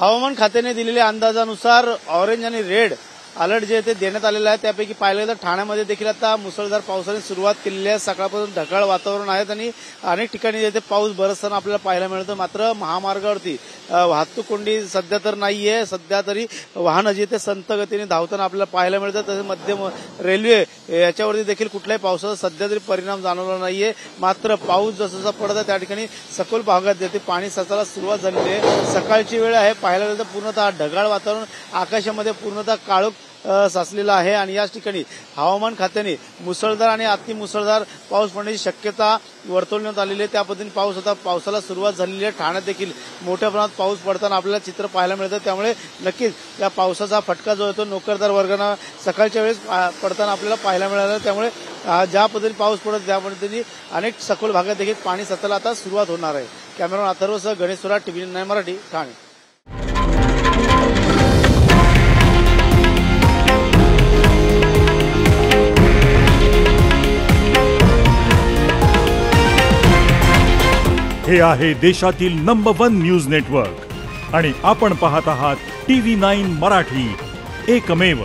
हवामान खात्याने दिलेल्या अंदाजानुसार ऑरेंज आणि रेड अलर्ट जे ते देण्यात आलेलं आहे। त्यापैकी पाहिलं तर ठाण्यामध्ये देखील आता मुसळधार पावसाने सुरुवात केलेली आहे। सकाळपासून ढगाळ वातावरण आहे आणि अनेक ठिकाणी येथे पाऊस बरसताना आपल्याला पाहायला मिळतं। मात्र महामार्गावरती वाहतूक कोंडी सध्या तर नाहीये। सध्या तरी वाहनं जे ते संत गतीने धावताना आपल्याला पाहायला मिळतं। तसेच मध्यम रेल्वे याच्यावरती देखील कुठल्याही पावसाचा सध्या तरी परिणाम जाणवला नाहीये। मात्र पाऊस जसा पडत आहे त्या ठिकाणी सखोल भागात जेथे पाणी साचायला सुरुवात झालेली आहे। सकाळची वेळ आहे, पाहायला गेलं तर पूर्णतः ढगाळ वातावरण, आकाशामध्ये पूर्णतः काळोख साचलेला आहे आणि याच ठिकाणी हवामान खात्याने मुसळधार आणि अतिमुसळधार पाऊस पडण्याची शक्यता वर्तवण्यात आलेली आहे। त्या पद्धतीने पावसाला सुरुवात झालेली आहे। ठाण्यात देखील मोठ्या प्रमाणात पाऊस पडताना आपल्याला चित्र पाहायला मिळतं। त्यामुळे नक्कीच या पावसाचा फटका जो येतो नोकरदार वर्गांना सकाळच्या वेळेस पडताना आपल्याला पाहायला मिळाला। त्यामुळे ज्या पद्धतीने पाऊस पडत त्या पद्धतीने अनेक सखोल भागात देखील पाणी साचायला आता सुरुवात होणार आहे। कॅमेरामन अथर्वसह गणेश सुराट, TV9 मराठी, ठाणे। हे आहे देशातील नंबर 1 न्यूज नेटवर्क आणि आपण पाहत आहात TV9 मराठी, एकमेव।